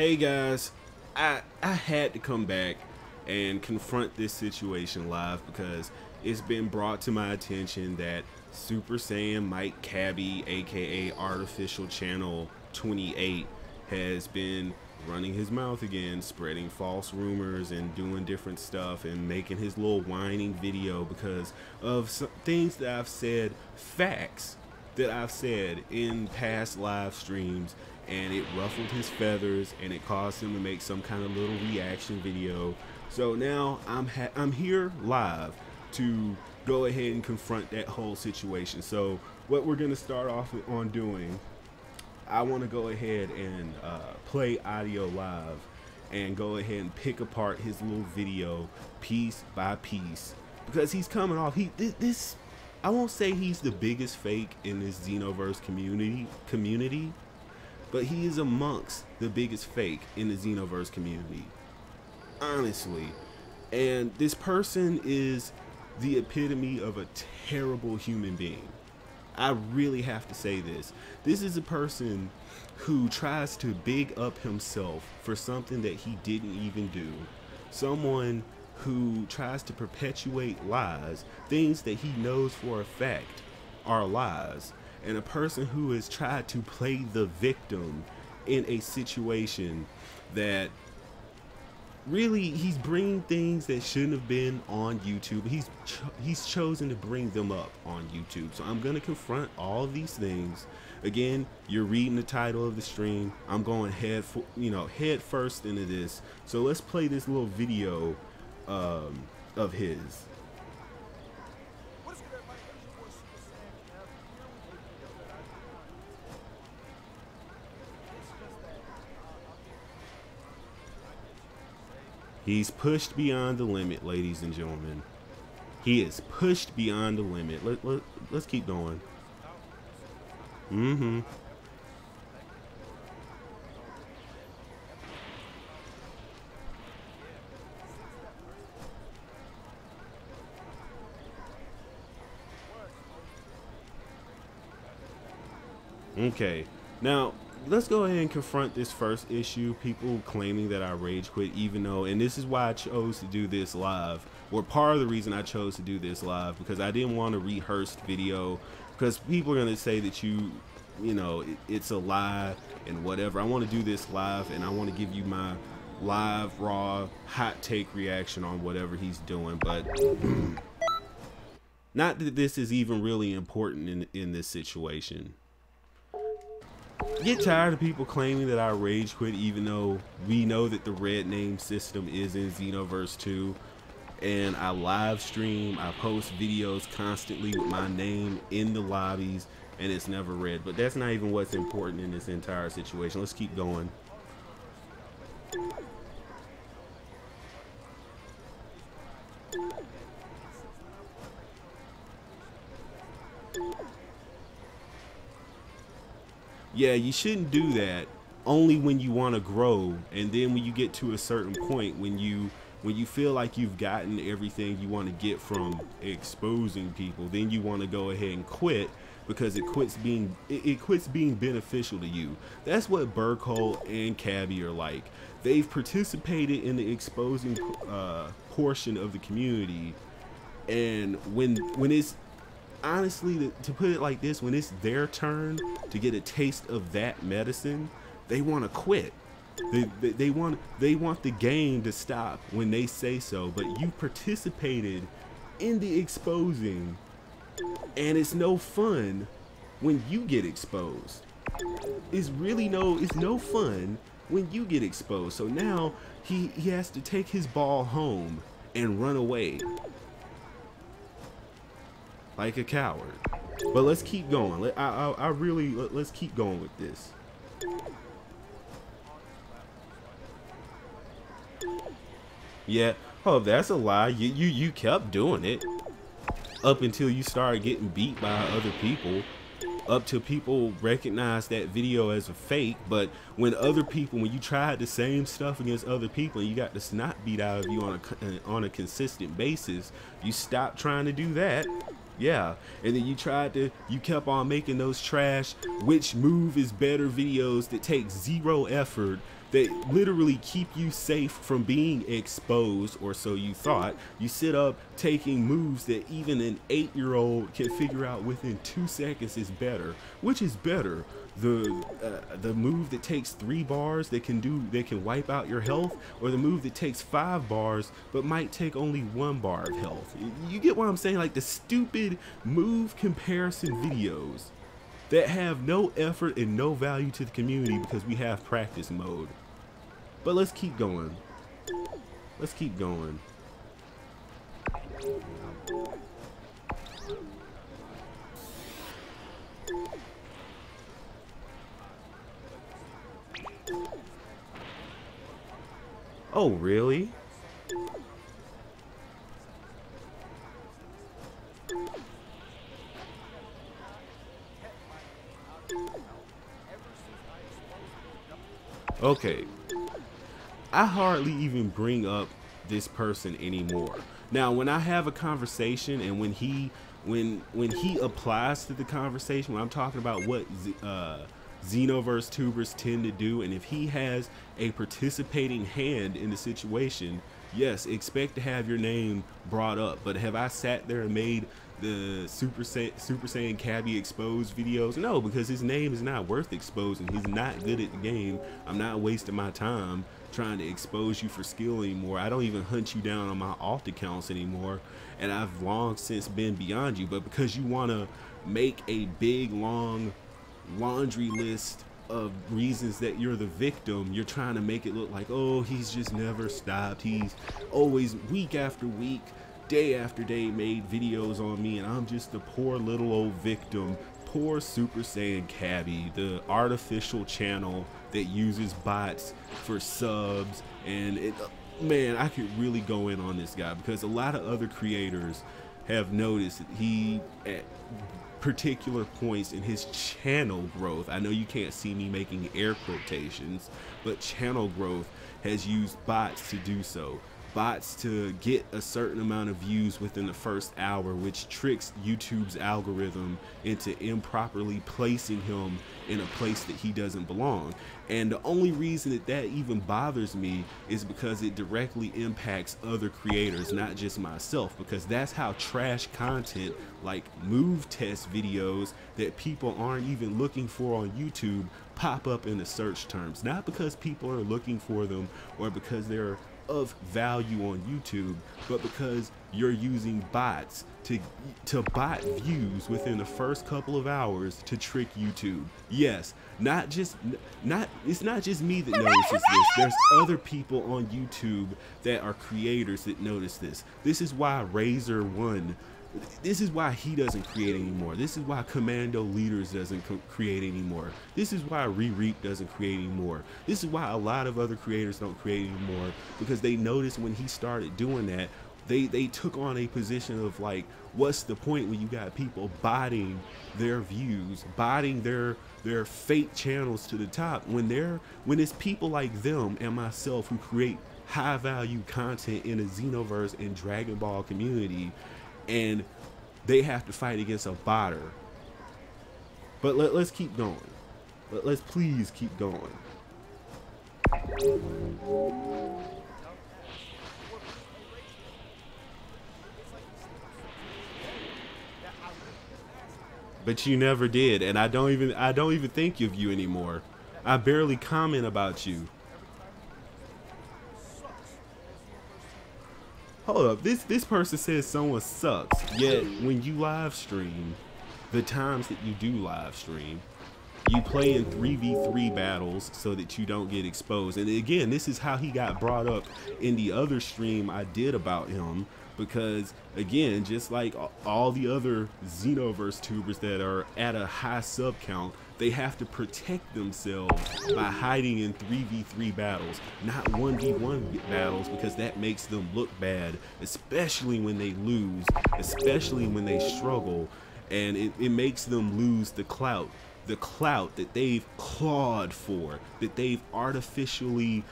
Hey guys, I had to come back and confront this situation live because it's been brought to my attention that Super Saiyan Mike Cabby, aka Artificial Channel 28, has been running his mouth again, spreading false rumors and doing different stuff and making his little whining video because of some things that I've said, facts that I've said in past live streams, and it ruffled his feathers and it caused him to make some kind of little reaction video. So now I'm here live to go ahead and confront that whole situation. So what we're gonna start off on doing, I want to go ahead and play audio live and go ahead and pick apart his little video piece by piece, because he's coming off, this I won't say he's the biggest fake in this Xenoverse community, but he is amongst the biggest fake in the Xenoverse community, honestly. And this person is the epitome of a terrible human being. I really have to say this. This is a person who tries to big up himself for something that he didn't even do. Someone who tries to perpetuate lies, things that he knows for a fact are lies. And a person who has tried to play the victim in a situation that really, he's bringing things that shouldn't have been on YouTube. He's chosen to bring them up on YouTube. So I'm gonna confront all of these things. Again, you're reading the title of the stream. I'm going head first into this. So let's play this little video of his. He's pushed beyond the limit, ladies and gentlemen. He is pushed beyond the limit. Let's keep going. Okay, now let's go ahead and confront this first issue. People claiming that I rage quit, even though, and this is why I chose to do this live, or part of the reason I chose to do this live, because I didn't want a rehearsed video, because people are going to say that you know, it's a lie and whatever. I want to do this live, and I want to give you my live, raw, hot take reaction on whatever he's doing. But not that this is even really important in this situation. Get tired of people claiming that I rage quit, even though we know that the red name system is in Xenoverse 2, and I live stream, I post videos constantly with my name in the lobbies, and it's never red. But that's not even what's important in this entire situation. Let's keep going. Yeah, you shouldn't do that only when you want to grow, and then when you get to a certain point, when you feel like you've gotten everything you want to get from exposing people, then you want to go ahead and quit, because it quits being beneficial to you. That's what Burkhole and Cabby are like. They've participated in the exposing portion of the community, and when it's, honestly, to put it like this, when it's their turn to get a taste of that medicine, they want to quit. They want the game to stop when they say so. But you participated in the exposing, and it's no fun when you get exposed. It's no fun when you get exposed. So now he has to take his ball home and run away like a coward. But let's keep going. Let's keep going with this. Yeah. Oh, that's a lie. You kept doing it up until you started getting beat by other people, up till people recognize that video as a fake. But when you tried the same stuff against other people and you got the snot beat out of you on a consistent basis, you stopped trying to do that. Yeah, and then you kept on making those trash which move is better videos that take zero effort that literally keep you safe from being exposed, or so you thought. You sit up taking moves that even an 8-year-old can figure out within 2 seconds is better. Which is better? The move that takes 3 bars that can wipe out your health, or the move that takes 5 bars but might take only 1 bar of health? You get what I'm saying? Like the stupid move comparison videos that have no effort and no value to the community because we have practice mode. But let's keep going. Let's keep going. Oh, really? Okay. I hardly even bring up this person anymore. Now, when I have a conversation and when he applies to the conversation, when I'm talking about what Xenoverse tubers tend to do, and if he has a participating hand in the situation, yes, expect to have your name brought up. But have I sat there and made the Super Saiyan Cabby exposed videos? No, because his name is not worth exposing. He's not good at the game. I'm not wasting my time trying to expose you for skill anymore. I don't even hunt you down on my alt accounts anymore, and I've long since been beyond you. But because you want to make a big long laundry list of reasons that you're the victim, you're trying to make it look like, oh, he's just never stopped. He's always, week after week, day after day, made videos on me, and I'm just a poor little old victim. Poor Super Saiyan Cabby, the artificial channel that uses bots for subs. And it, man, I could really go in on this guy because a lot of other creators have noticed that he, at particular points in his channel growth, I know you can't see me making air quotations, but channel growth, has used bots to do so. Bots to get a certain amount of views within the first hour, which tricks YouTube's algorithm into improperly placing him in a place that he doesn't belong. And the only reason that that even bothers me is because it directly impacts other creators, not just myself, because that's how trash content like move test videos that people aren't even looking for on YouTube pop up in the search terms. Not because people are looking for them or because they're of value on YouTube, but because you're using bots to bot views within the first couple of hours to trick YouTube. Yes, it's not just me that notices this. There's other people on YouTube that are creators that notice this. This is why Razor One, this is why he doesn't create anymore. This is why Commando Leaders doesn't create anymore. This is why Reap doesn't create anymore. This is why a lot of other creators don't create anymore, because they noticed when he started doing that, they took on a position of like, what's the point when you got people botting their views, botting their fake channels to the top, when it's people like them and myself who create high value content in a Xenoverse and Dragon Ball community, and they have to fight against a botter. But let's keep going. Let's please keep going. But you never did, and I don't even think of you anymore. I barely comment about you. Hold up, this person says someone sucks, yet when you live stream, the times that you do live stream, you play in 3v3 battles so that you don't get exposed. And again, this is how he got brought up in the other stream I did about him, because again, just like all the other Xenoverse tubers that are at a high sub count, they have to protect themselves by hiding in 3v3 battles, not 1v1 battles, because that makes them look bad, especially when they lose, especially when they struggle, and it makes them lose the clout that they've clawed for, that they've artificially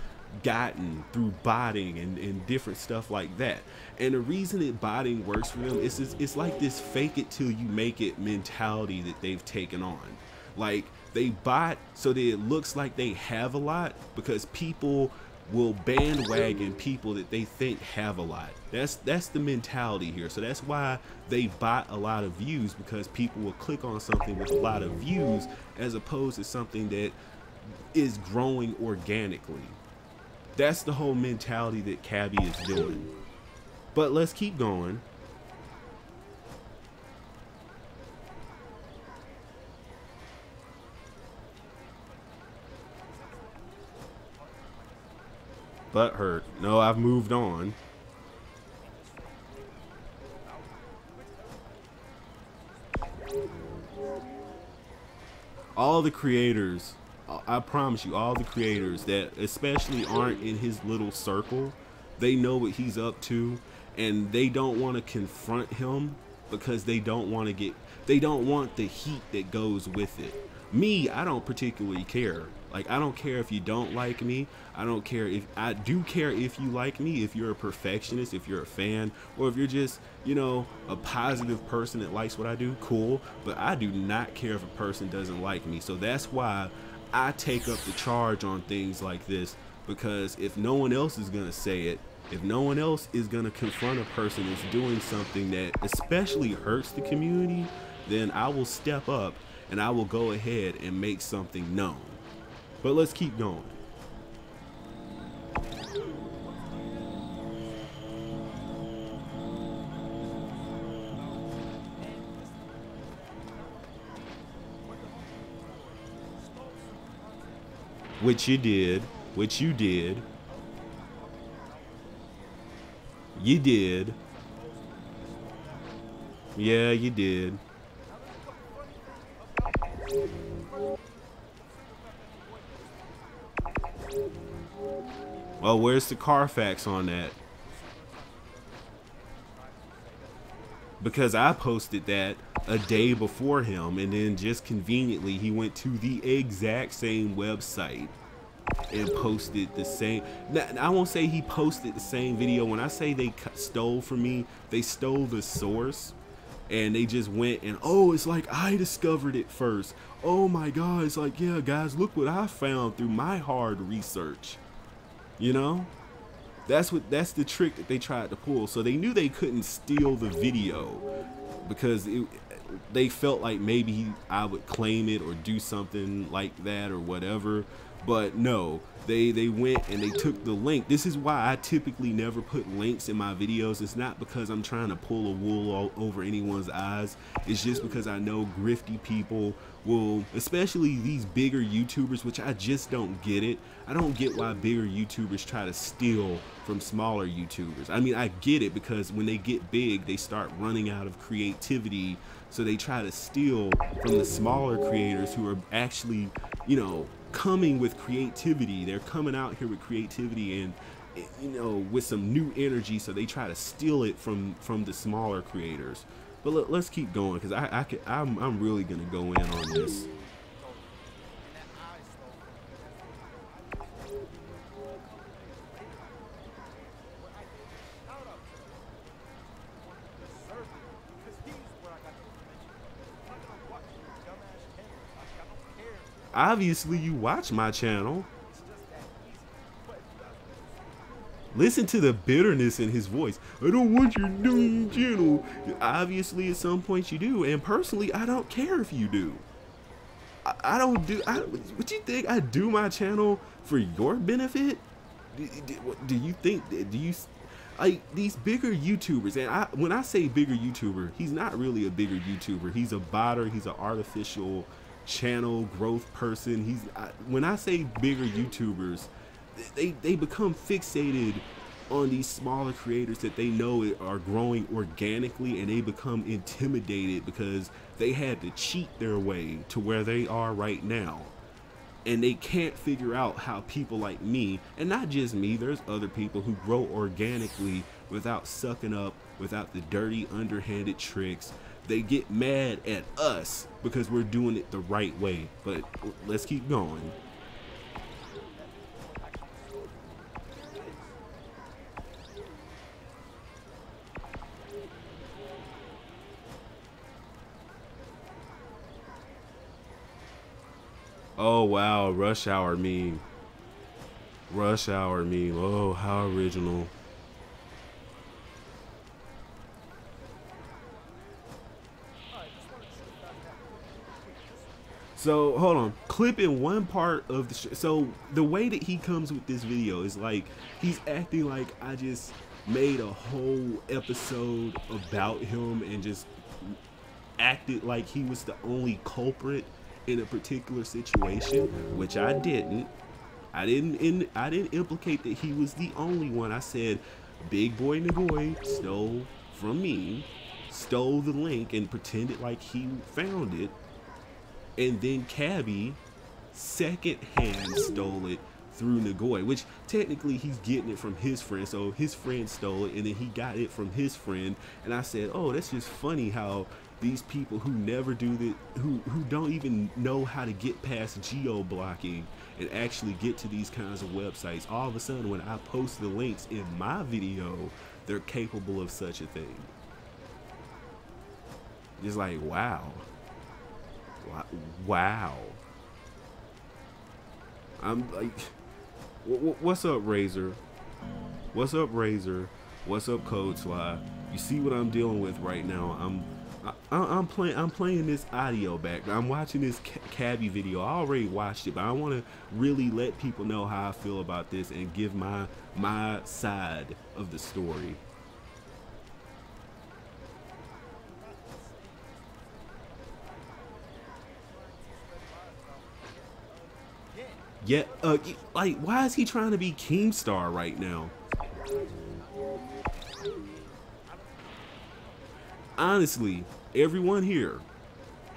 gotten through botting and different stuff like that. And the reason that botting works for them is it's like this fake it till you make it mentality that they've taken on. Like, They bot so that it looks like they have a lot, because people will bandwagon people that they think have a lot. That's the mentality here. So that's why they bot a lot of views, because people will click on something with a lot of views as opposed to something that is growing organically. That's the whole mentality that Cabby is doing. But let's keep going. Butt hurt. No, I've moved on. All the creators, I promise you, all the creators that especially aren't in his little circle, they know what he's up to, and they don't want to confront him because they don't want the heat that goes with it. Me, I don't particularly care. Like, I don't care if you don't like me. I don't care if, I do care if you like me, if you're a perfectionist, if you're a fan, or if you're just, you know, a positive person that likes what I do, cool. But I do not care if a person doesn't like me. So that's why I take up the charge on things like this, because if no one else is gonna say it, if no one else is gonna confront a person that's doing something that especially hurts the community, then I will step up and I will go ahead and make something known. But let's keep going. Which you did. Which you did. You did. Yeah, you did. Well, where's the Carfax on that? Because I posted that a day before him, and then just conveniently he went to the exact same website and posted the same. Now, I won't say he posted the same video. When I say they stole from me, they stole the source, and they just went and, oh, it's like I discovered it first. Oh my God, it's like, yeah, guys, look what I found through my hard research. You know, that's the trick that they tried to pull. So they knew they couldn't steal the video because they felt like maybe I would claim it or do something like that or whatever. But no, they went and they took the link. This is why I typically never put links in my videos. It's not because I'm trying to pull a wool all over anyone's eyes. It's just because I know grifty people will, especially these bigger YouTubers, which I just don't get it. I don't get why bigger YouTubers try to steal from smaller YouTubers. I mean, I get it, because when they get big, they start running out of creativity. So they try to steal from the smaller creators who are actually, you know, coming with creativity. They're coming out here with creativity and, you know, with some new energy. So they try to steal it from the smaller creators. But let's keep going, because I'm really gonna go in on this. Obviously, you watch my channel. Listen to the bitterness in his voice. I don't want you doing your channel. Obviously, at some point you do, and personally, I don't care if you do. I don't do. What you think? I do my channel for your benefit? Do you think? Do you like these bigger YouTubers? And when I say bigger YouTuber, he's not really a bigger YouTuber. He's a botter. He's an artificial channel growth person. When I say bigger YouTubers, they become fixated on these smaller creators that they know are growing organically, and they become intimidated because they had to cheat their way to where they are right now, and they can't figure out how people like me, and not just me, there's other people who grow organically without sucking up, without the dirty underhanded tricks. They get mad at us because we're doing it the right way. But let's keep going. Oh wow, rush hour meme. Rush hour meme. Oh, how original. So hold on, clipping one part of the so the way that he comes with this video is like he's acting like I just made a whole episode about him and just acted like he was the only culprit in a particular situation, which I didn't. I didn't implicate that he was the only one. I said Big Boy Nagoy stole from me, stole the link and pretended like he found it. And then Cabby secondhand stole it through Nagoy, which technically he's getting it from his friend. So his friend stole it and then he got it from his friend. And I said, oh, that's just funny how these people who never do that, who don't even know how to get past geo-blocking and actually get to these kinds of websites, all of a sudden when I post the links in my video, they're capable of such a thing. It's like, wow. Wow. I'm like, what's up, Razor? What's up, Razor? What's up, Code Sly? You see what I'm dealing with right now? I'm playing this audio back. I'm watching this Cabby video. I already watched it, but I want to really let people know how I feel about this and give my side of the story. Yeah, like, why is he trying to be Keemstar right now? Honestly, everyone here,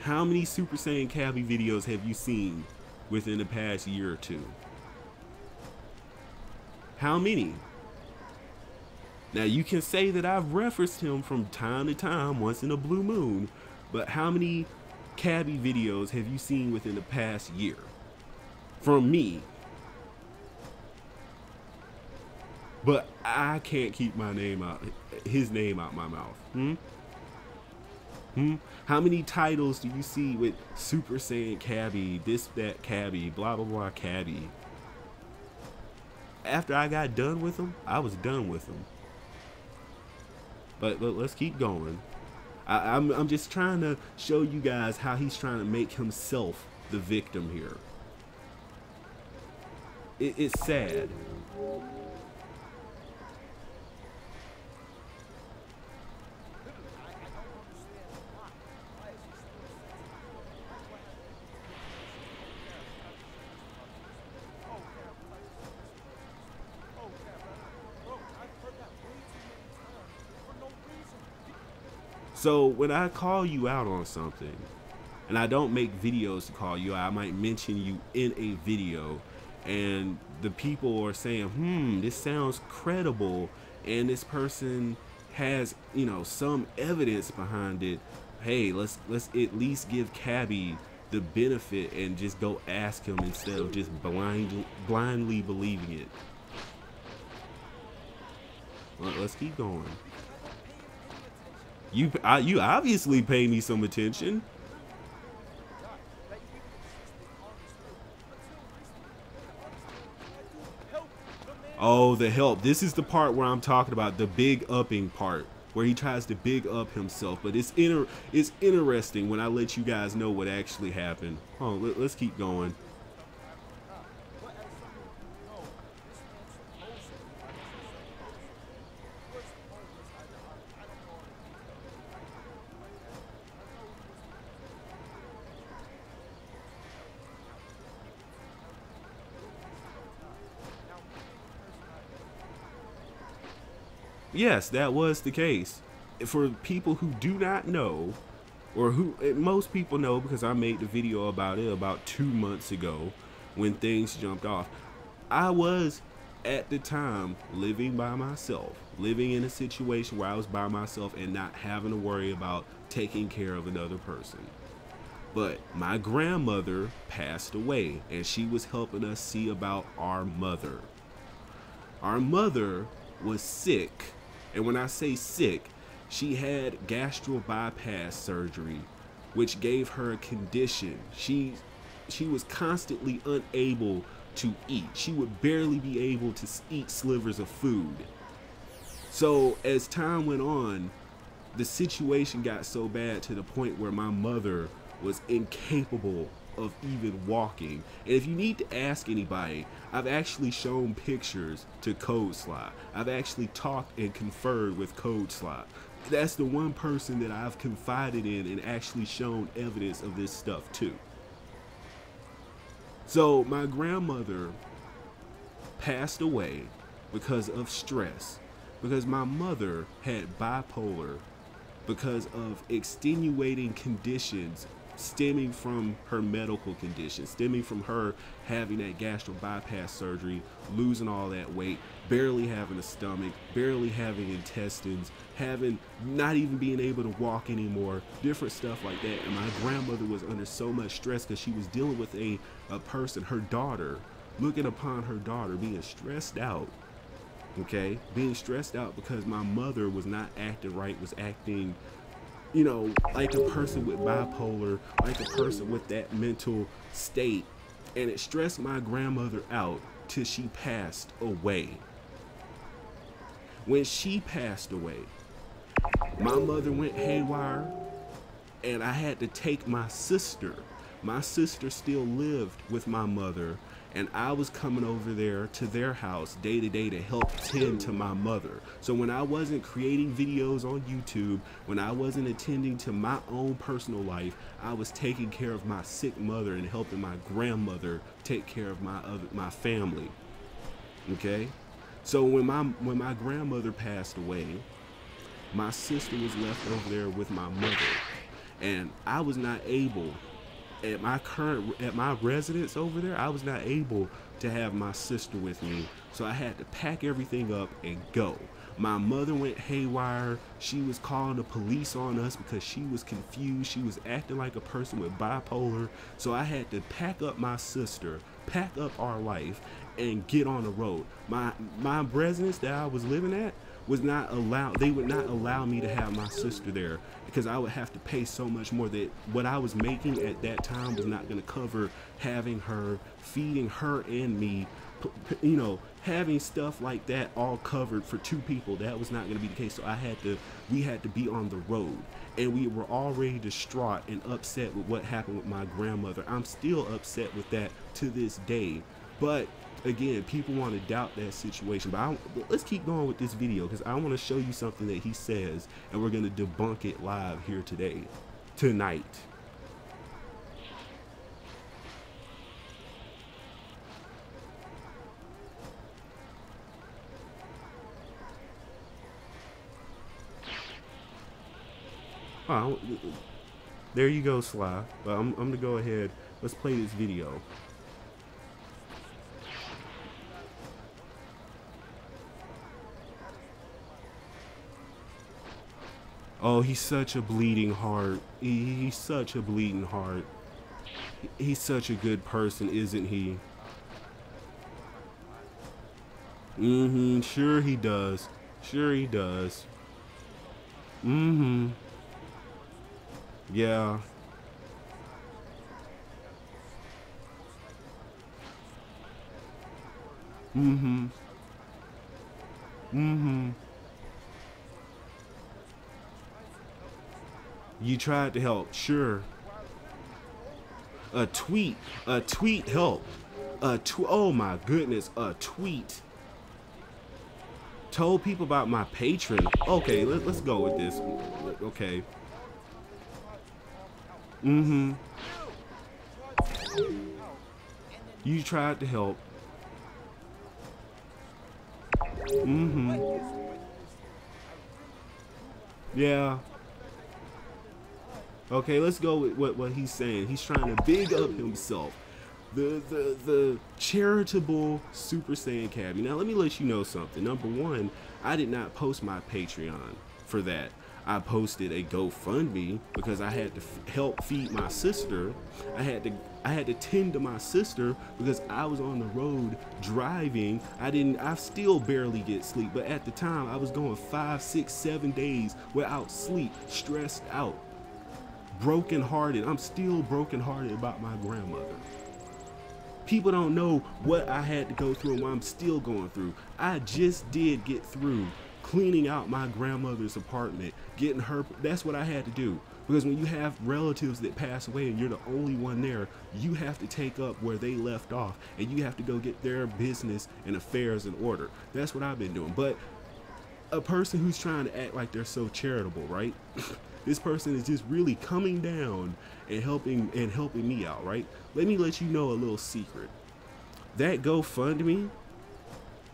how many Super Saiyan Cabby videos have you seen within the past year or two? How many? Now, you can say that I've referenced him from time to time, once in a blue moon, but how many Cabby videos have you seen within the past year? From me. But I can't keep my name out, his name out my mouth. How many titles do you see with Super Saiyan Cabby, this, that Cabby, blah, blah, blah Cabby? After I got done with him, I was done with him. But let's keep going. I'm just trying to show you guys how he's trying to make himself the victim here. It's sad. So when I call you out on something, and I don't make videos to call you out, I might mention you in a video, and the people are saying, this sounds credible, and this person has, you know, some evidence behind it. Hey, let's at least give Cabby the benefit and just go ask him instead of just blindly believing it. Well, let's keep going. You obviously pay me some attention. Oh, the help. This is the part where I'm talking about, the big upping part, where he tries to big up himself. But it's interesting when I let you guys know what actually happened. Oh, let's keep going. Yes, that was the case. For people who do not know, or who most people know because I made the video about it about 2 months ago when things jumped off. I was at the time living by myself, living in a situation where I was by myself and not having to worry about taking care of another person. But my grandmother passed away and she was helping us see about our mother. Our mother was sick. And when I say sick, she had gastral bypass surgery, which gave her a condition. She she was constantly unable to eat. She would barely be able to eat slivers of food. So as time went on, the situation got so bad to the point where my mother was incapable of even walking. And if you need to ask anybody, I've actually shown pictures to Code Slot. I've actually talked and conferred with Code Slot. That's the one person that I've confided in and actually shown evidence of this stuff to. So my grandmother passed away because of stress, because my mother had bipolar, because of extenuating conditions stemming from her medical condition, stemming from her having that gastric bypass surgery, losing all that weight, barely having a stomach, barely having intestines, not even being able to walk anymore, different stuff like that. And my grandmother was under so much stress because she was dealing with a person, her daughter, looking upon her daughter being stressed out. Okay, being stressed out because my mother was not acting right, was acting, you know, like a person with bipolar, like a person with that mental state. And it stressed my grandmother out till she passed away. When she passed away, my mother went haywire, and I had to take my sister. My sister still lived with my mother, and I was coming over there to their house day to day to help tend to my mother. So when I wasn't creating videos on YouTube, when I wasn't attending to my own personal life, I was taking care of my sick mother and helping my grandmother take care of my family. Okay? So when my grandmother passed away, my sister was left over there with my mother, and I was not able, at my residence over there, I was not able to have my sister with me. So I had to pack everything up and go. My mother went haywire. She was calling the police on us because she was confused. She was acting like a person with bipolar. So I had to pack up my sister, pack up our life, and get on the road. My residence that I was living at was not allowed, they would not allow me to have my sister there because I would have to pay so much more. That what I was making at that time was not going to cover having her, feeding her and me, you know, having stuff like that all covered for two people. That was not going to be the case. So we had to be on the road, and we were already distraught and upset with what happened with my grandmother. I'm still upset with that to this day. But again, people want to doubt that situation. But let's keep going with this video because I want to show you something that he says, and we're going to debunk it live here tonight. Oh, there you go, Sly. But I'm going to go ahead. Let's play this video. Oh, he's such a bleeding heart. He's such a bleeding heart. He's such a good person, isn't he? Mm-hmm. Sure he does. Sure he does. Mm-hmm. Yeah. Mm-hmm. Mm-hmm. You tried to help, sure. A tweet helped. Oh my goodness, a tweet told people about my patron. Okay, let's go with this. Okay. Mm-hmm. You tried to help. Mm-hmm. Yeah. Okay, let's go with what he's saying. He's trying to big up himself. The charitable Super Saiyan Cabby. Now, let me let you know something. Number one, I did not post my Patreon for that. I posted a GoFundMe because I had to help feed my sister. I had to tend to my sister because I was on the road driving. I still barely get sleep, but at the time I was going 5, 6, 7 days without sleep, stressed out, brokenhearted. I'm still brokenhearted about my grandmother. People don't know what I had to go through and what I'm still going through. I just did get through cleaning out my grandmother's apartment, getting her, that's what I had to do. Because when you have relatives that pass away and you're the only one there, you have to take up where they left off and you have to go get their business and affairs in order. That's what I've been doing. But a person who's trying to act like they're so charitable, right? This person is just really coming down and helping me out, right? Let me let you know a little secret. That GoFundMe,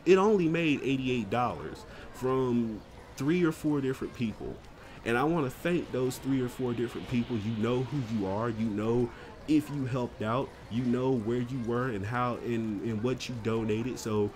it only made $88 from 3 or 4 different people. And I want to thank those 3 or 4 different people. You know who you are. You know if you helped out. You know where you were and how and what you donated. So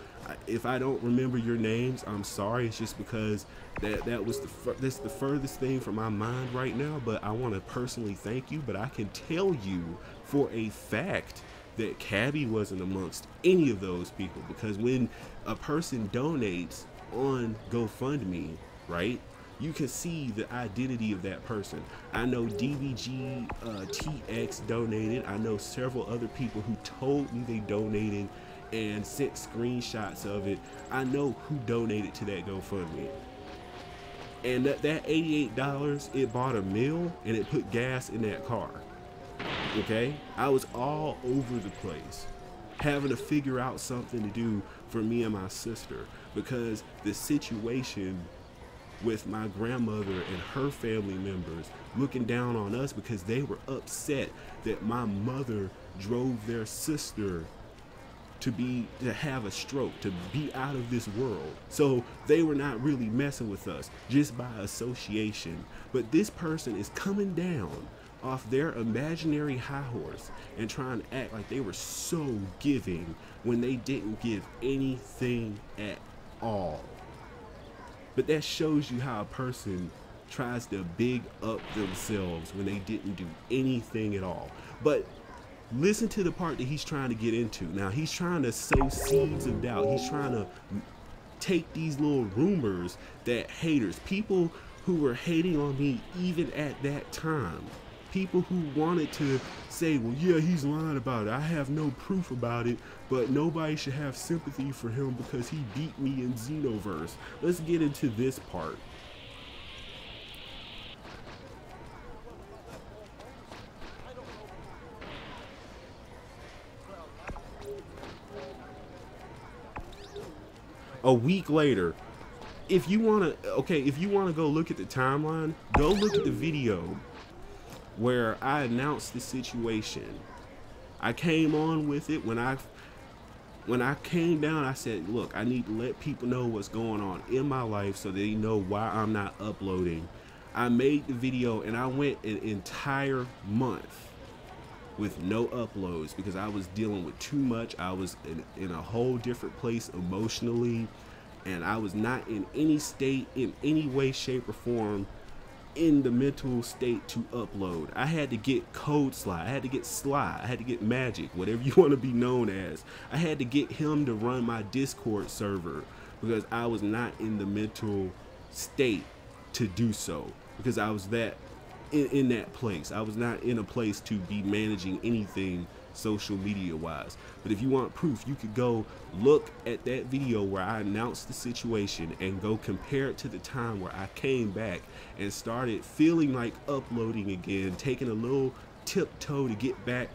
if I don't remember your names, I'm sorry. It's just because that was that's the furthest thing from my mind right now. But I want to personally thank you. But I can tell you for a fact that Cabby wasn't amongst any of those people, because when a person donates on GoFundMe, right, you can see the identity of that person. I know DBG TX donated. I know several other people who told me they donated and sent screenshots of it. I know who donated to that GoFundMe. And that $88, it bought a meal and it put gas in that car. Okay? I was all over the place, having to figure out something to do for me and my sister, because the situation with my grandmother and her family members looking down on us because they were upset that my mother drove their sister to have a stroke, to be out of this world. So they were not really messing with us, just by association. But this person is coming down off their imaginary high horse and trying to act like they were so giving when they didn't give anything at all. But that shows you how a person tries to big up themselves when they didn't do anything at all. But listen to the part that he's trying to get into. Now, he's trying to sow seeds of doubt. He's trying to take these little rumors that haters, people who were hating on me even at that time, people who wanted to say, well, yeah, he's lying about it. I have no proof about it, but nobody should have sympathy for him because he beat me in Xenoverse. Let's get into this part. A week later, if you want to go look at the timeline, go look at the video where I announced the situation. I came on with it when I came down. I said, look, I need to let people know what's going on in my life so they know why I'm not uploading. I made the video and I went an entire month with no uploads because I was dealing with too much. I was in a whole different place emotionally, and I was not in any state, in any way, shape, or form, in the mental state to upload. I had to get Code Sly, I had to get Sly, I had to get Magic, whatever you want to be known as. I had to get him to run my Discord server because I was not in the mental state to do so, because I was in that place. I was not in a place to be managing anything social media wise. But if you want proof, you could go look at that video where I announced the situation and go compare it to the time where I came back and started feeling like uploading again, taking a little tiptoe to get back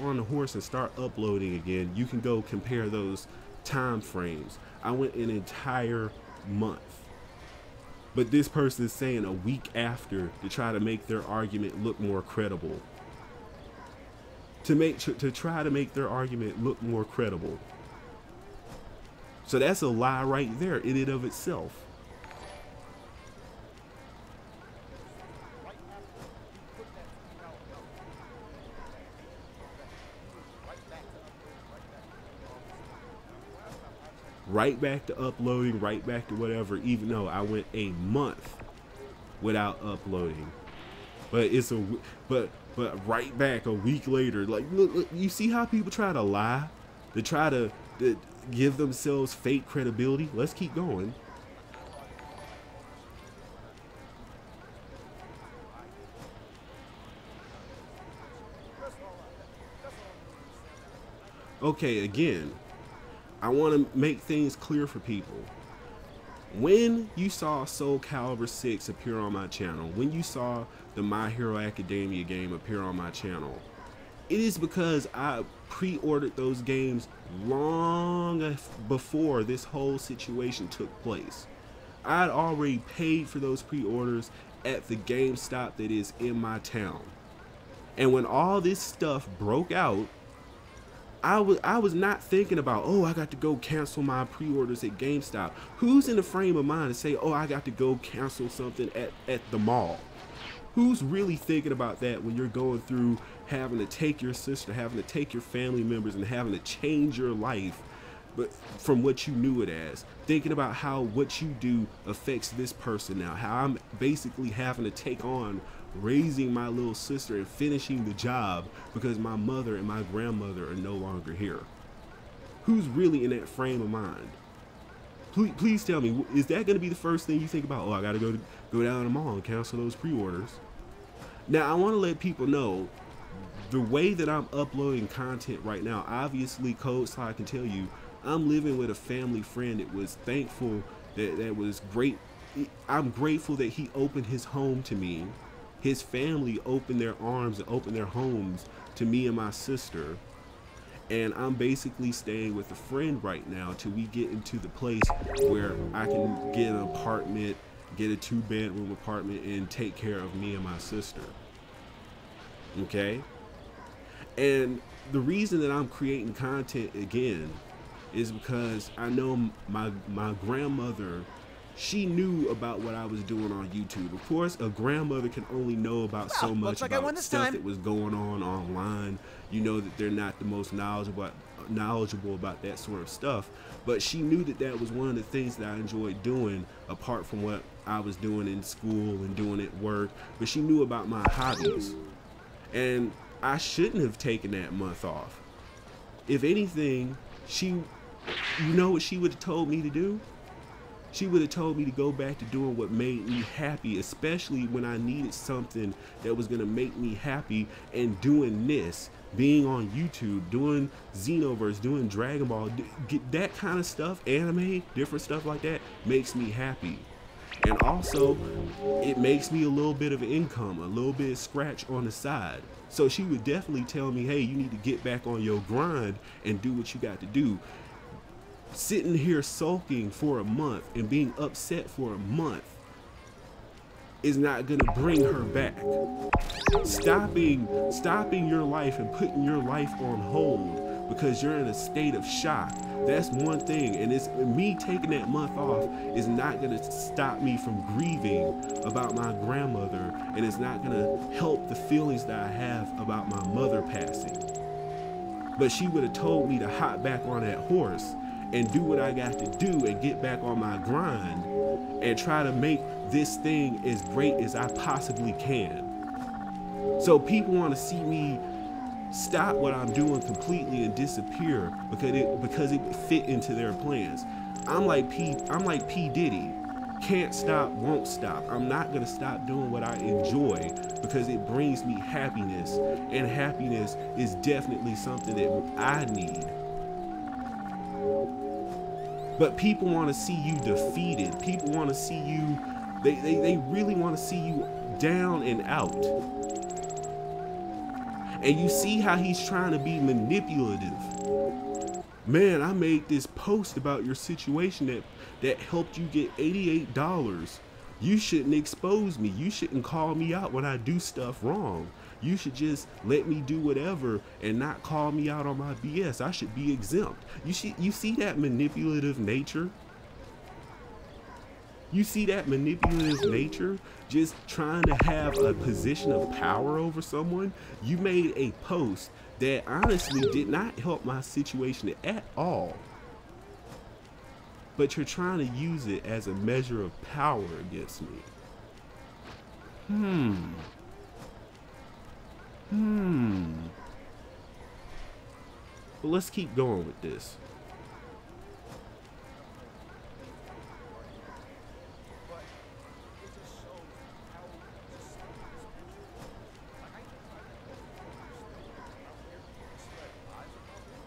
on the horse and start uploading again. You can go compare those time frames. I went an entire month. But this person is saying a week after to try to make their argument look more credible. To try to make their argument look more credible. So that's a lie right there in and of itself. Right back to uploading, right back to whatever, even though I went a month without uploading. But it's but right back a week later. Like, look, you see how people try to lie? They try to give themselves fake credibility. Let's keep going. Okay, again, I want to make things clear for people. When you saw Soul Calibur 6 appear on my channel, when you saw the My Hero Academia game appear on my channel, it is because I pre-ordered those games long before this whole situation took place. I'd already paid for those pre-orders at the GameStop that is in my town. And when all this stuff broke out, I was not thinking about, oh, I got to go cancel my pre-orders at GameStop. Who's in the frame of mind to say, oh, I got to go cancel something at the mall? Who's really thinking about that when you're going through having to take your sister, having to take your family members, and having to change your life but from what you knew it as? Thinking about how what you do affects this person now, how I'm basically having to take on raising my little sister and finishing the job because my mother and my grandmother are no longer here. Who's really in that frame of mind? Please tell me, is that going to be the first thing you think about? Oh, I got to go down to the mall and cancel those pre-orders. Now, I want to let people know the way that I'm uploading content right now. Obviously, Code Slide can tell you, I'm living with a family friend that was thankful, that was great. I'm grateful that he opened his home to me. His family opened their arms and opened their homes to me and my sister. And I'm basically staying with a friend right now till we get into the place where I can get an apartment, get a 2-bedroom apartment, and take care of me and my sister. Okay? And the reason that I'm creating content again is because I know my grandmother, she knew about what I was doing on YouTube. Of course, a grandmother can only know about so much about stuff that was going on online. You know that they're not the most knowledgeable about that sort of stuff. But she knew that that was one of the things that I enjoyed doing, apart from what I was doing in school and doing at work. But she knew about my hobbies. And I shouldn't have taken that month off. If anything, you know what she would have told me to do? She would have told me to go back to doing what made me happy, especially when I needed something that was going to make me happy. And doing this, being on YouTube, doing Xenoverse, doing Dragon Ball, that kind of stuff, anime, different stuff like that, makes me happy. And also, it makes me a little bit of income, a little bit of scratch on the side. So she would definitely tell me, hey, you need to get back on your grind and do what you got to do. Sitting here sulking for a month and being upset for a month is not going to bring her back. Stopping your life and putting your life on hold because you're in a state of shock, that's one thing. And it's me taking that month off is not going to stop me from grieving about my grandmother, and it's not going to help the feelings that I have about my mother passing. But she would have told me to hop back on that horse and do what I got to do and get back on my grind and try to make this thing as great as I possibly can. So people want to see me stop what I'm doing completely and disappear because it fit into their plans. I'm like P. Diddy. Can't stop, won't stop. I'm not gonna stop doing what I enjoy because it brings me happiness, and happiness is definitely something that I need. But people want to see you defeated. People want to see you, they really want to see you down and out. And you see how he's trying to be manipulative. Man, I made this post about your situation that helped you get $88. You shouldn't expose me. You shouldn't call me out when I do stuff wrong. You should just let me do whatever and not call me out on my BS. I should be exempt. You see that manipulative nature? You see that manipulative nature? Just trying to have a position of power over someone? You made a post that honestly did not help my situation at all. But you're trying to use it as a measure of power against me. But let's keep going with this.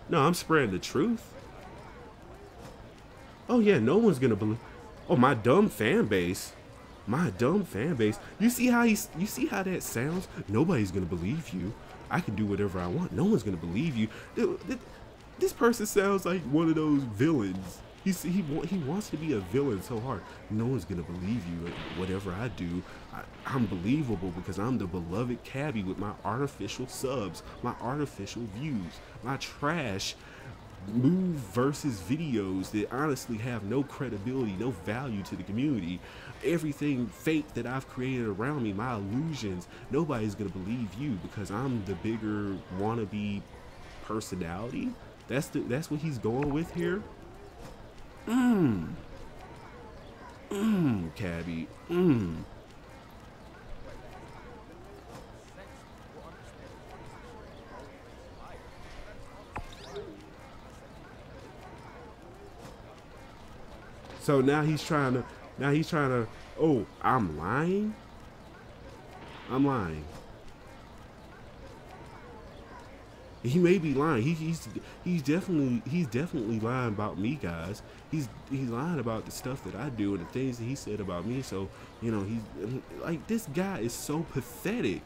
No, I'm spreading the truth. Oh yeah, no one's gonna believe. Oh, my dumb fan base. My dumb fan base. You see how you see how that sounds? Nobody's gonna believe you. I can do whatever I want. No one's gonna believe you. This person sounds like one of those villains. He wants to be a villain so hard. No one's gonna believe you. Whatever I do, I'm believable because I'm the beloved Cabby with my artificial subs, my artificial views, my trash move versus videos that honestly have no credibility, no value to the community. Everything fake that I've created around me, my illusions, nobody's gonna believe you because I'm the bigger wannabe personality. That's what he's going with here. Cabby. So now he's trying to, oh, I'm lying? I'm lying. He may be lying. He's definitely lying about me, guys. He's lying about the stuff that I do and the things that he said about me. So, you know, he's like, this guy is so pathetic.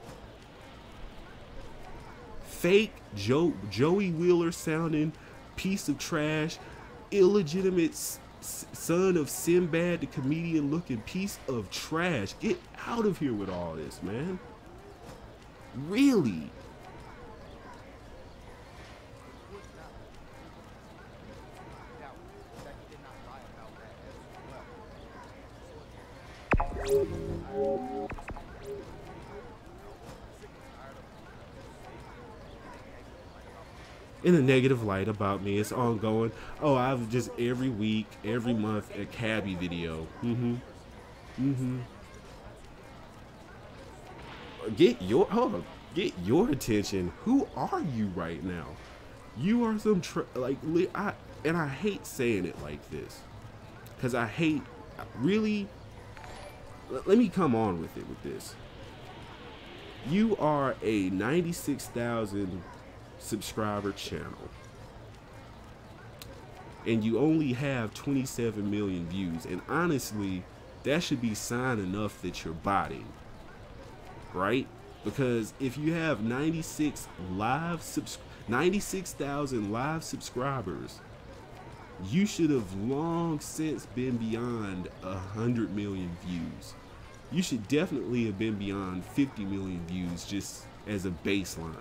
Fake Joey Wheeler sounding piece of trash, illegitimate son of Sinbad, the comedian looking piece of trash. Get out of here with all this, man. Really? In a negative light about me. It's ongoing. Oh, I've just every week, every month, a Cabby video. Get your attention. Who are you right now? You are some and I hate saying it like this, because I hate really. Let me come on with it with this. You are a 96,000 subscriber channel and you only have 27 million views, and honestly that should be sign enough that you're botting, right? Because if you have 96,000 live subscribers, you should have long since been beyond 100 million views. You should definitely have been beyond 50 million views just as a baseline.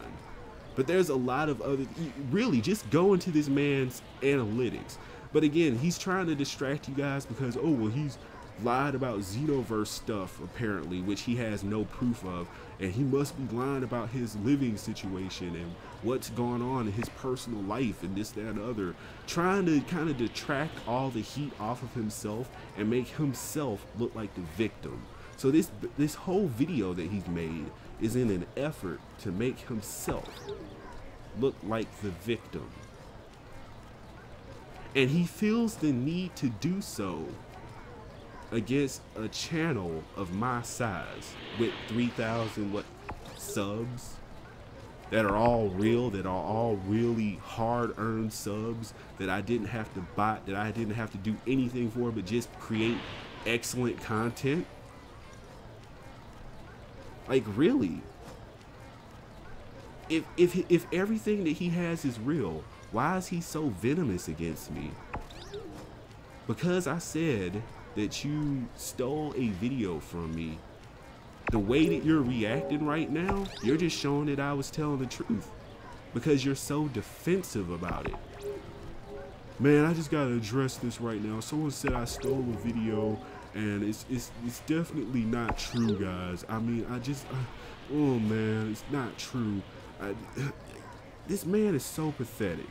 But there's a lot of other, really just go into this man's analytics. But again, he's trying to distract you guys because, oh, well, he's lied about Xenoverse stuff apparently, which he has no proof of, and he must be lying about his living situation and what's going on in his personal life and this, that, and the other, trying to kind of detract all the heat off of himself and make himself look like the victim. So this whole video that he's made is in an effort to make himself look like the victim. And he feels the need to do so against a channel of my size with 3,000 subs that are all real, that are all really hard-earned subs that I didn't have to buy, that I didn't have to do anything for, but just create excellent content. Like, really, if everything that he has is real, why is he so venomous against me? Because I said that you stole a video from me. The way that you're reacting right now, you're just showing that I was telling the truth, because you're so defensive about it. Man, I just gotta address this right now. Someone said I stole a video, and it's definitely not true, guys. I mean, oh man, it's not true. This man is so pathetic.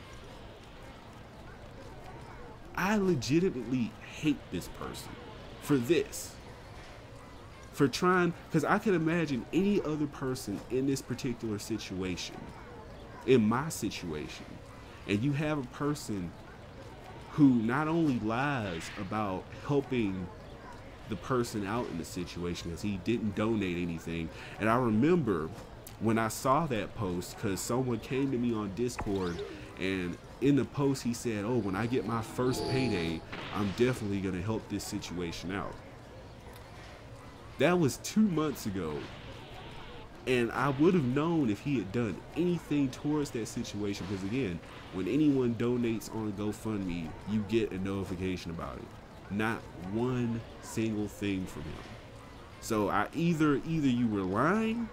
I legitimately hate this person for this. For trying, because I can imagine any other person in this particular situation, in my situation, and you have a person who not only lies about helping the person out in the situation because he didn't donate anything. And I remember when I saw that post, because someone came to me on Discord and in the post he said, oh, when I get my first payday, I'm definitely going to help this situation out. That was 2 months ago. And I would have known if he had done anything towards that situation, because again, when anyone donates on GoFundMe, you get a notification about it. Not one single thing from him. So either you were lying,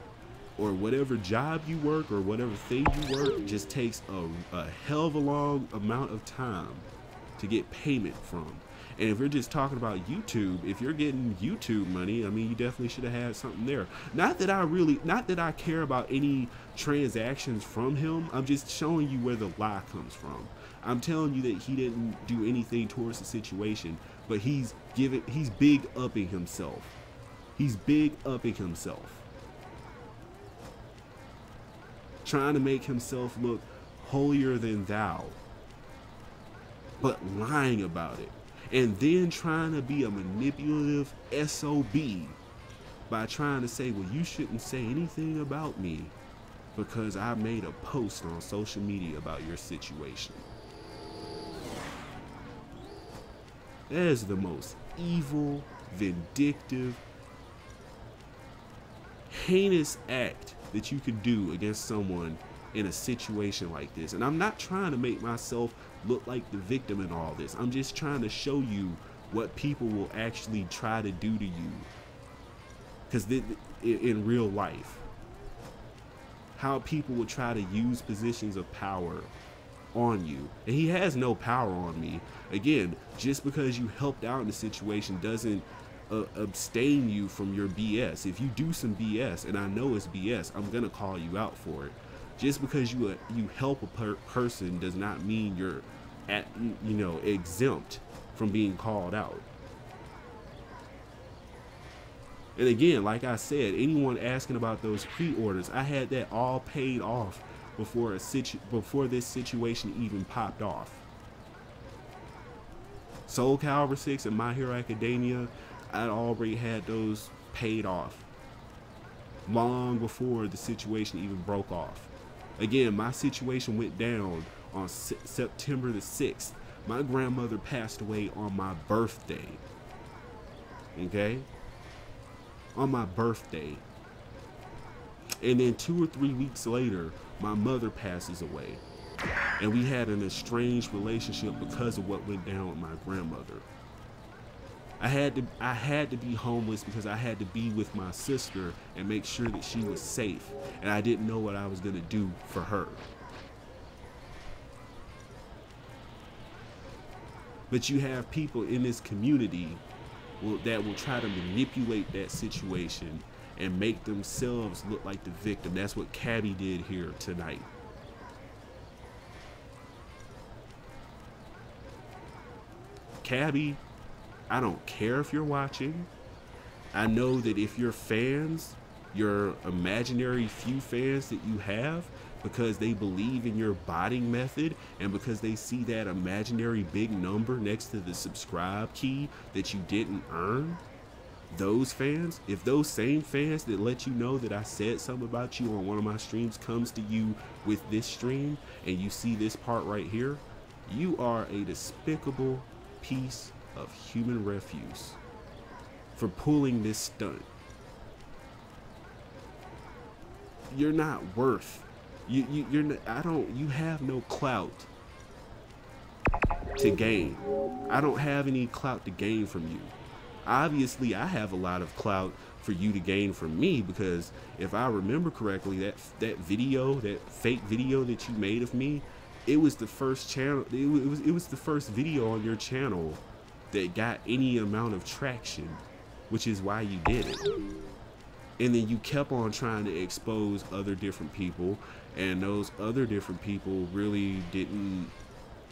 or whatever job you work or whatever thing you work just takes a hell of a long amount of time to get payment from. And if you're just talking about YouTube, if you're getting YouTube money, I mean, you definitely should have had something there. Not that I care about any transactions from him. I'm just showing you where the lie comes from. I'm telling you that he didn't do anything towards the situation, but he's big upping himself. He's big upping himself. Trying to make himself look holier than thou, but lying about it. And then trying to be a manipulative SOB by trying to say, well, you shouldn't say anything about me because I made a post on social media about your situation. That is the most evil, vindictive, heinous act that you could do against someone in a situation like this. And I'm not trying to make myself look like the victim in all this. I'm just trying to show you what people will actually try to do to you, because in real life, how people will try to use positions of power on you. And he has no power on me. Again, just because you helped out in the situation doesn't abstain you from your BS. If you do some BS, and I know it's BS, I'm gonna call you out for it. Just because you help a person does not mean you're exempt from being called out. And again, like I said, anyone asking about those pre-orders, I had that all paid off before this situation even popped off. Soul Calibur 6 and My Hero Academia, I'd already had those paid off long before the situation even broke off. Again, my situation went down on September the 6th. My grandmother passed away on my birthday. Okay? On my birthday. And then 2 or 3 weeks later, my mother passes away. And we had an estranged relationship because of what went down with my grandmother. I had to be homeless because I had to be with my sister and make sure that she was safe. And I didn't know what I was going to do for her. But you have people in this community that will try to manipulate that situation and make themselves look like the victim. That's what Cabby did here tonight. Cabby, I don't care if you're watching. I know that if you're fans, your imaginary few fans that you have, because they believe in your botting method and because they see that imaginary big number next to the subscribe key that you didn't earn, those fans, if those same fans that let you know that I said something about you on one of my streams comes to you with this stream and you see this part right here, you are a despicable piece of human refuse for pulling this stunt. You're not worth. You're not, you have no clout to gain. I don't have any clout to gain from you. Obviously, I have a lot of clout for you to gain from me, because if I remember correctly, that video, that fake video that you made of me, it was the first channel. It was the first video on your channel that got any amount of traction, which is why you did it. And then you kept on trying to expose other different people, and those other different people really didn't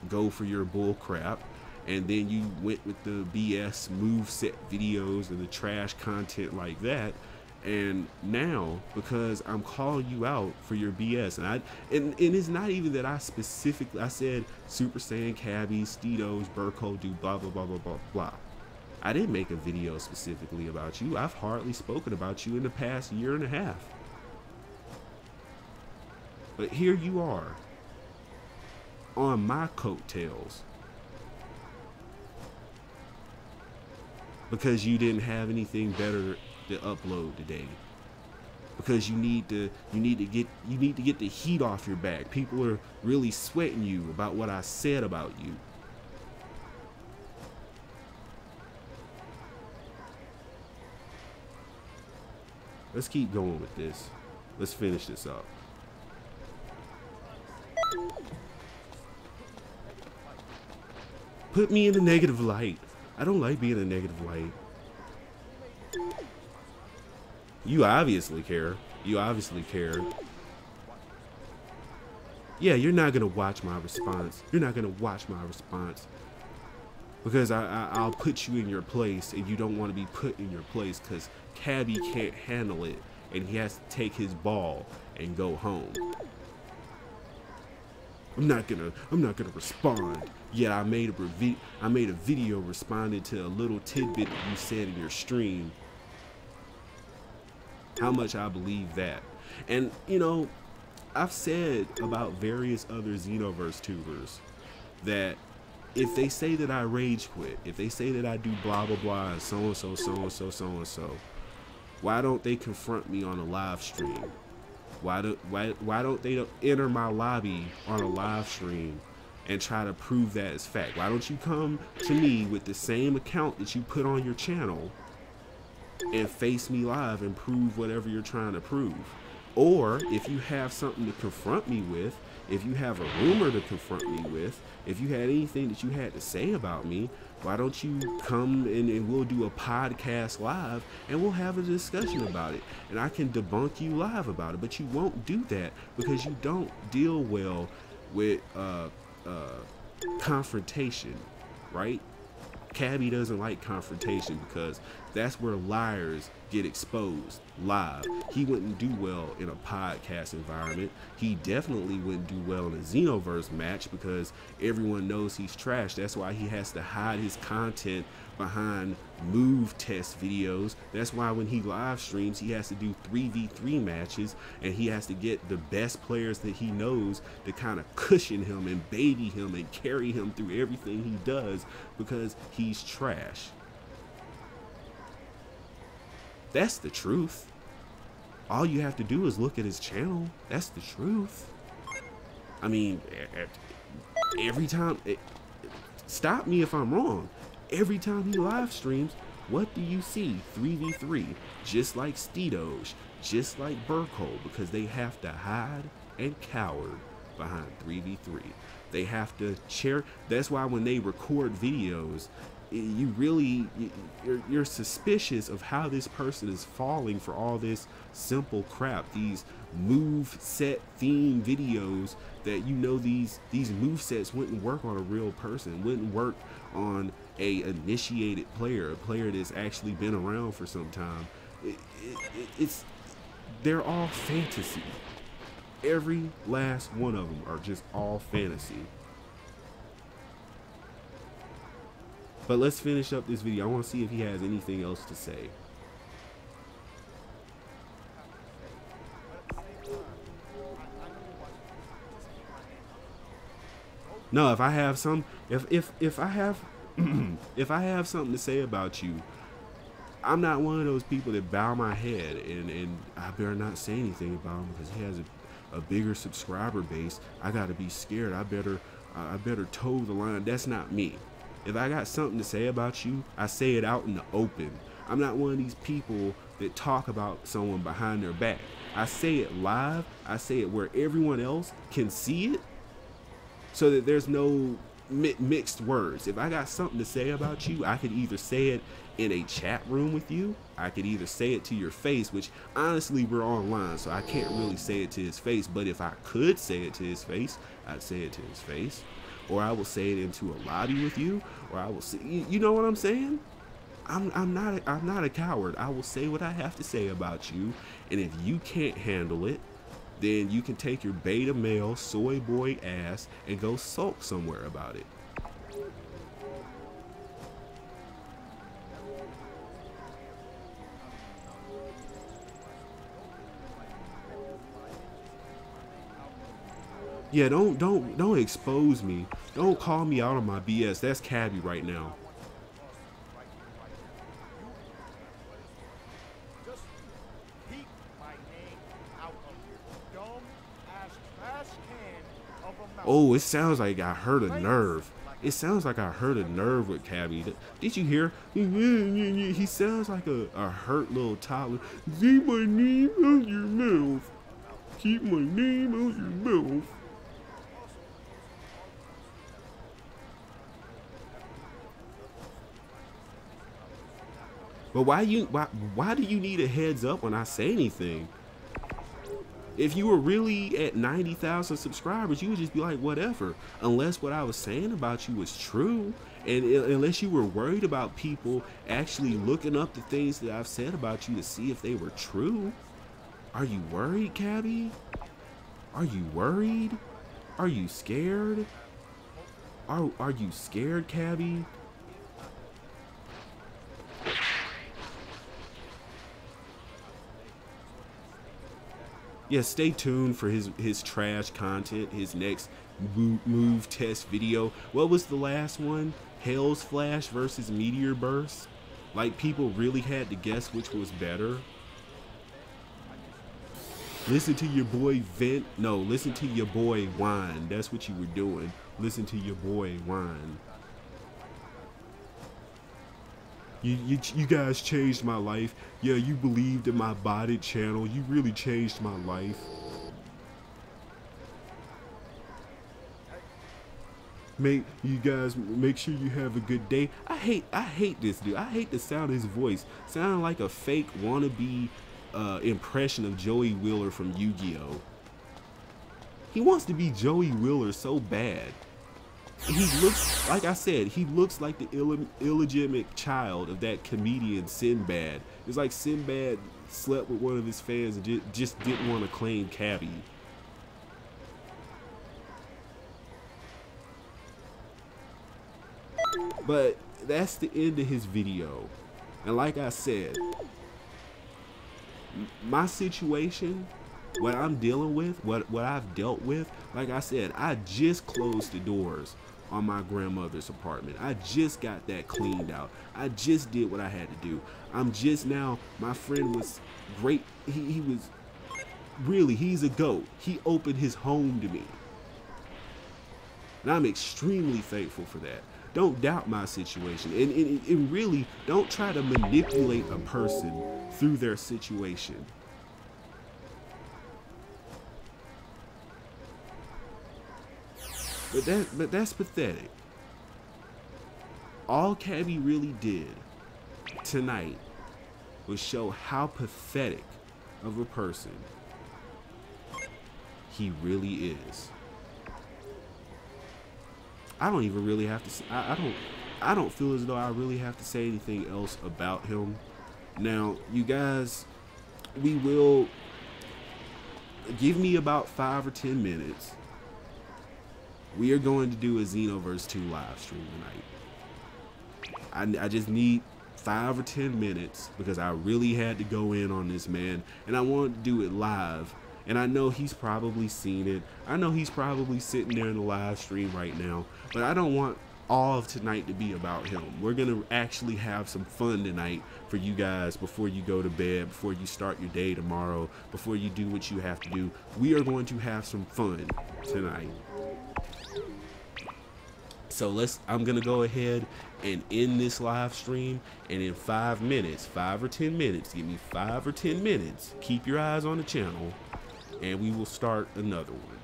go for your bull crap. And then you went with the BS moveset videos and the trash content like that. And now, because I'm calling you out for your BS, and it's not even that I said Super Saiyan, Cabby, Steedos, Burko do blah blah blah blah blah blah. I didn't make a video specifically about you. I've hardly spoken about you in the past year and a half. But here you are, on my coattails because you didn't have anything better to upload today. Because you need to get the heat off your back. People are really sweating you about what I said about you. Let's keep going with this. Let's finish this up. Put me in a negative light. I don't like being in a negative light. You obviously care. You obviously care. Yeah, you're not gonna watch my response. You're not gonna watch my response. Because I'll put you in your place, and you don't want to be put in your place because Cabby can't handle it, and he has to take his ball and go home. I'm not gonna respond. Yet I made a video responding to a little tidbit that you said in your stream. How much I believe that. And you know, I've said about various other Xenoverse tubers that if they say that I rage quit, if they say that I do blah blah blah and so and so, so and so, so and so, why don't they confront me on a live stream? Why don't they enter my lobby on a live stream and try to prove that as fact? Why don't you come to me with the same account that you put on your channel and face me live and prove whatever you're trying to prove? Or if you have something to confront me with, if you have a rumor to confront me with, if you had anything that you had to say about me, why don't you come and we'll do a podcast live and we'll have a discussion about it, and I can debunk you live about it. But you won't do that because you don't deal well with confrontation, right? Cabby doesn't like confrontation because that's where liars get exposed live. He wouldn't do well in a podcast environment. He definitely wouldn't do well in a Xenoverse match because everyone knows he's trash. That's why he has to hide his content behind move test videos. That's why when he live streams, he has to do 3v3 matches, and he has to get the best players that he knows to kind of cushion him and baby him and carry him through everything he does because he's trash. That's the truth. All you have to do is look at his channel. That's the truth. I mean, every time, stop me if I'm wrong, every time he live streams, what do you see? 3v3, just like Steedosh, just like Burkle, because they have to hide and cower behind 3v3. They have to share. That's why when they record videos, you're suspicious of how this person is falling for all this simple crap, these move set theme videos that you know these move sets wouldn't work on a real person, wouldn't work on a initiated player, a player that's actually been around for some time. They're all fantasy. Every last one of them are just all fantasy. But let's finish up this video. I want to see if he has anything else to say. No, if I have some, if I have, if I have something to say about you, I'm not one of those people that bow my head and I better not say anything about him because he has a bigger subscriber base. I gotta be scared. I better toe the line. That's not me. If I got something to say about you, I say it out in the open. I'm not one of these people that talk about someone behind their back. I say it live. I say it where everyone else can see it so that there's no mixed words. If I got something to say about you, I could either say it in a chat room with you. I could either say it to your face, which honestly we're online, so I can't really say it to his face. But if I could say it to his face, I'd say it to his face. Or I will say it into a lobby with you, or I will say, you know what I'm saying? I'm not a coward. I will say what I have to say about you, and if you can't handle it, then you can take your beta male soy boy ass and go sulk somewhere about it. Yeah, don't expose me. Don't call me out on my BS. That's Cabby right now. Oh, it sounds like I hurt a nerve. It sounds like I hurt a nerve with Cabby. Did you hear? He sounds like a hurt little toddler. Keep my name out your mouth. Keep my name out your mouth. But why do you need a heads up when I say anything? If you were really at 90,000 subscribers, you would just be like, whatever. Unless what I was saying about you was true. And unless you were worried about people actually looking up the things that I've said about you to see if they were true. Are you worried, Cabby? Are you worried? Are you scared? Are you scared, Cabby? Yeah, stay tuned for his trash content, his next move test video. What was the last one? Hell's Flash versus Meteor Burst? Like, people really had to guess which was better. Listen to your boy vent. No, listen to your boy whine. That's what you were doing. Listen to your boy whine. You guys changed my life. Yeah, you believed in my botted channel. You really changed my life. You guys make sure you have a good day. I hate this dude. I hate the sound of his voice. Sounding like a fake wannabe impression of Joey Wheeler from Yu-Gi-Oh. He wants to be Joey Wheeler so bad. He looks, like I said, he looks like the illegitimate child of that comedian Sinbad. It's like Sinbad slept with one of his fans and just didn't want to claim Cabby. But that's the end of his video. And like I said, my situation, what I'm dealing with, what I've dealt with, like I said, I just closed the doors on my grandmother's apartment. I just got that cleaned out. I just did what I had to do. I'm just now, my friend was great. He was really, he's a GOAT. He opened his home to me. And I'm extremely thankful for that. Don't doubt my situation. And really, don't try to manipulate a person through their situation. But that's pathetic. All Cabby really did tonight was show how pathetic of a person he really is. I don't even really have to. I don't feel as though I really have to say anything else about him. Now, you guys, we will give me about 5 or 10 minutes. We are going to do a Xenoverse 2 live stream tonight. I just need 5 or 10 minutes because I really had to go in on this man, and I wanted to do it live. And I know he's probably seen it. I know he's probably sitting there in the live stream right now, but I don't want all of tonight to be about him. We're gonna actually have some fun tonight for you guys before you go to bed, before you start your day tomorrow, before you do what you have to do. We are going to have some fun tonight. So I'm gonna go ahead and end this live stream, and in 5 minutes, 5 or 10 minutes, give me 5 or 10 minutes, keep your eyes on the channel, and we will start another one.